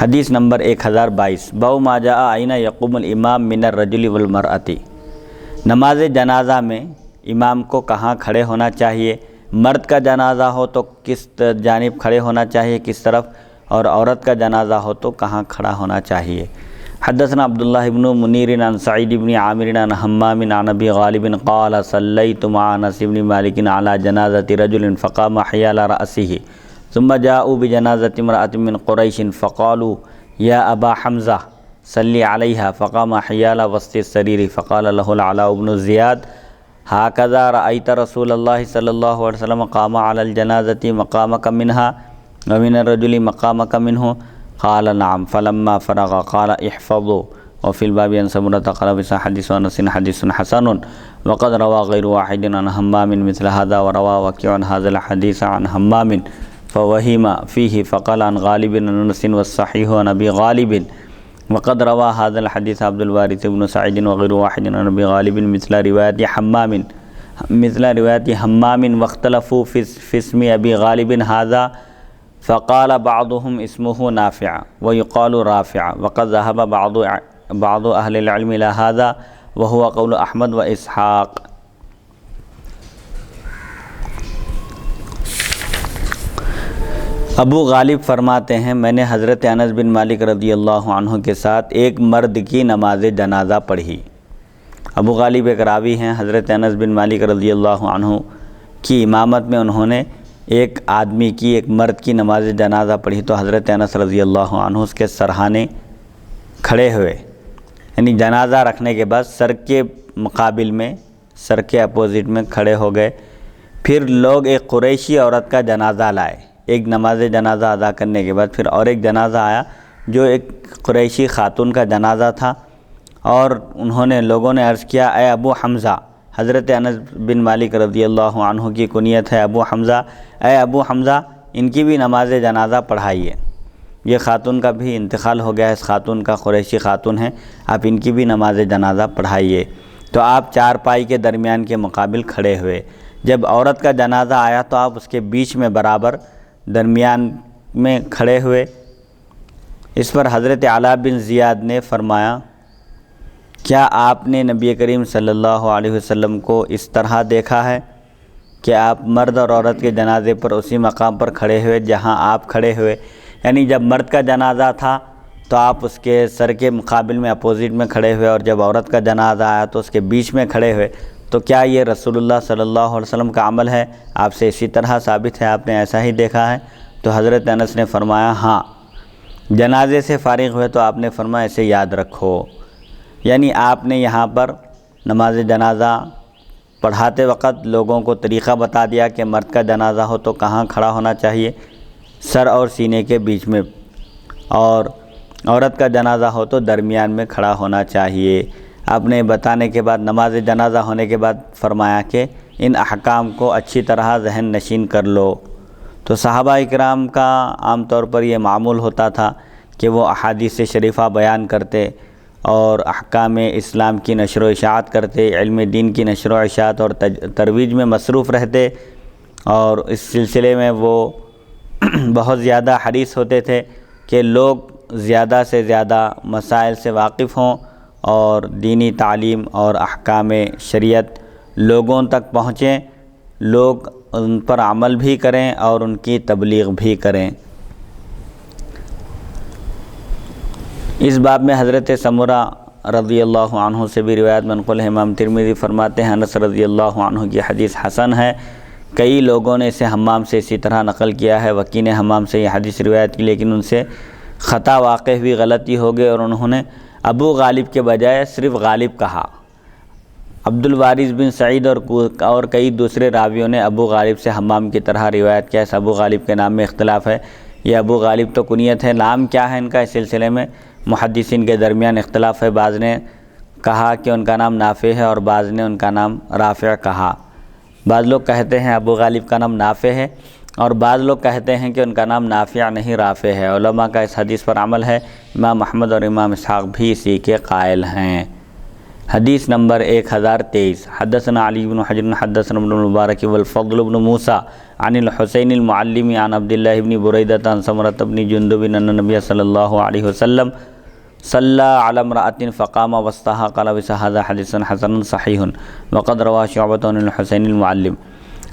حدیث نمبر 1022 باب ما جاء اینا یقوم الامام من الرجل والمرأة۔ نماز جنازہ میں امام کو کہاں کھڑے ہونا چاہیے؟ مرد کا جنازہ ہو تو کس جانب کھڑے ہونا چاہیے، کس طرف، اور عورت کا جنازہ ہو تو کہاں کھڑا ہونا چاہیے۔ حدثنا عبداللہ ابن منیر عن سعید بن عامر عن حمام عن ابی غالب قال صلیت مع انس بن مالک على جنازة رجل فقام حیال رأسه ثم جاءوا بجنازة امرأة من قریش فقالوا یا ابا حمزہ صلی علیہا فقام حیال وسط السریر فقال له العلاء بن زیاد هكذا رأيت رسول الله صلی اللہ علیہ وسلم قام على الجنازة مقامك منها ومن الرجل مقامك منه قال نعم فلما فرغ قال احفظوا وفي الباب عن سمرة قال بس حديث أنس حديث حسن وقد روى غير واحد عن همام مثل هذا وروى وكيع هذا الحديث عن همام فوهم فيه فقال عن غالب عن أنس والصحيح عن أبي غالب وقد روى هذا الحديث عبد الوارث بن سعيد وغير واحد عن أبي غالب مثل رواية همام واختلفوا في اسم أبي غالب هذا فقال بعضهم اسمه نافع ويقال رافع وقد ذهب بعض أهل العلم إلى هذا وهو قول أحمد وإسحاق۔ ابو غالب فرماتے ہیں میں نے حضرت انس بن مالک رضی اللہ عنہ کے ساتھ ایک مرد کی نماز جنازہ پڑھی۔ ابو غالب ایک راوی ہیں، حضرت انس بن مالک رضی اللہ عنہ کی امامت میں انہوں نے ایک آدمی کی، ایک مرد کی نماز جنازہ پڑھی تو حضرت انس رضی اللہ عنہ اس کے سرہانے کھڑے ہوئے، یعنی جنازہ رکھنے کے بعد سر کے مقابل میں، سر کے اپوزٹ میں کھڑے ہو گئے۔ پھر لوگ ایک قریشی عورت کا جنازہ لائے، ایک نماز جنازہ ادا کرنے کے بعد پھر اور ایک جنازہ آیا جو ایک قریشی خاتون کا جنازہ تھا، اور انہوں نے لوگوں نے عرض کیا اے ابو حمزہ، حضرت انس بن مالک رضی اللہ عنہ کی کنیت ہے ابو حمزہ، اے ابو حمزہ ان کی بھی نماز جنازہ پڑھائیے، یہ خاتون کا بھی انتقال ہو گیا ہے، اس خاتون کا قریشی خاتون ہے، آپ ان کی بھی نماز جنازہ پڑھائیے۔ تو آپ چارپائی کے درمیان کے مقابل کھڑے ہوئے۔ جب عورت کا جنازہ آیا تو آپ اس کے بیچ میں برابر درمیان میں کھڑے ہوئے۔ اس پر حضرت علاء بن زیاد نے فرمایا کیا آپ نے نبی کریم صلی اللہ علیہ وسلم کو اس طرح دیکھا ہے کہ آپ مرد اور عورت کے جنازے پر اسی مقام پر کھڑے ہوئے جہاں آپ کھڑے ہوئے، یعنی جب مرد کا جنازہ تھا تو آپ اس کے سر کے مقابل میں اپوزٹ میں کھڑے ہوئے، اور جب عورت کا جنازہ آیا تو اس کے بیچ میں کھڑے ہوئے، تو کیا یہ رسول اللہ صلی اللہ علیہ وسلم کا عمل ہے؟ آپ سے اسی طرح ثابت ہے، آپ نے ایسا ہی دیکھا ہے؟ تو حضرت انس نے فرمایا ہاں۔ جنازے سے فارغ ہوئے تو آپ نے فرمایا اسے یاد رکھو، یعنی آپ نے یہاں پر نماز جنازہ پڑھاتے وقت لوگوں کو طریقہ بتا دیا کہ مرد کا جنازہ ہو تو کہاں کھڑا ہونا چاہیے، سر اور سینے کے بیچ میں، اور عورت کا جنازہ ہو تو درمیان میں کھڑا ہونا چاہیے۔ آپ نے بتانے کے بعد نماز جنازہ ہونے کے بعد فرمایا کہ ان احکام کو اچھی طرح ذہن نشین کر لو۔ تو صحابہ اکرام کا عام طور پر یہ معمول ہوتا تھا کہ وہ احادیث شریفہ بیان کرتے اور احکام اسلام کی نشر و اشاعت کرتے، علم دین کی نشر و اشاعت اور ترویج میں مصروف رہتے، اور اس سلسلے میں وہ بہت زیادہ حریص ہوتے تھے کہ لوگ زیادہ سے زیادہ مسائل سے واقف ہوں اور دینی تعلیم اور احکام شریعت لوگوں تک پہنچیں، لوگ ان پر عمل بھی کریں اور ان کی تبلیغ بھی کریں۔ اس باب میں حضرت سمرہ رضی اللہ عنہ سے بھی روایت منقول ہے۔ امام ترمذی فرماتے ہیں انس رضی اللہ عنہ کی حدیث حسن ہے، کئی لوگوں نے اسے حمام سے اسی طرح نقل کیا ہے، وکیع نے حمام سے یہ حدیث روایت کی، لیکن ان سے خطا واقع ہوئی، غلطی ہو گئی، اور انہوں نے ابو غالب کے بجائے صرف غالب کہا۔ عبد الوارث بن سعید اور کئی دوسرے راویوں نے ابو غالب سے حمام کی طرح روایت کیا۔ اس ابو غالب کے نام میں اختلاف ہے، یہ ابو غالب تو کنیت ہے، نام کیا ہے ان کا، اس سلسلے میں محدثین کے درمیان اختلاف ہے۔ بعض نے کہا کہ ان کا نام نافع ہے اور بعض نے ان کا نام رافع کہا۔ بعض لوگ کہتے ہیں ابو غالب کا نام نافع ہے، اور بعض لوگ کہتے ہیں کہ ان کا نام نافع نہیں رافع ہے۔ علماء کا اس حدیث پر عمل ہے، امام احمد اور امام اسحاق بھی اسی کے قائل ہیں۔ حدیث نمبر 1023 حدثنا علی بن حجر حدثنا ابن المبارک والفضل بن موسیٰ عن الحسین المعلم عن عبداللہ بن بریدہ عن سمرۃ بن جندب ان النبی صلی اللہ علیہ وسلم صلی علی امرأۃ فقام وسطها قال بهذا حدیث حسن صحیح وقد روى شعبۃ عن الحسین المعلم۔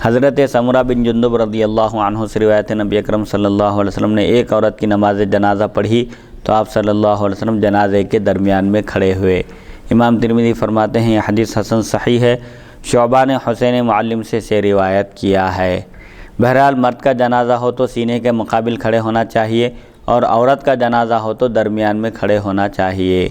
حضرت سمرہ بن جندب رضی اللہ عنہ سے روایت ہے، نبی اکرم صلی اللہ علیہ وسلم نے ایک عورت کی نماز جنازہ پڑھی تو آپ صلی اللہ علیہ وسلم جنازے کے درمیان میں کھڑے ہوئے۔ امام ترمذی فرماتے ہیں یہ حدیث حسن صحیح ہے، شعبہ نے حسین معلم سے روایت کیا ہے۔ بہرحال مرد کا جنازہ ہو تو سینے کے مقابل کھڑے ہونا چاہیے اور عورت کا جنازہ ہو تو درمیان میں کھڑے ہونا چاہیے۔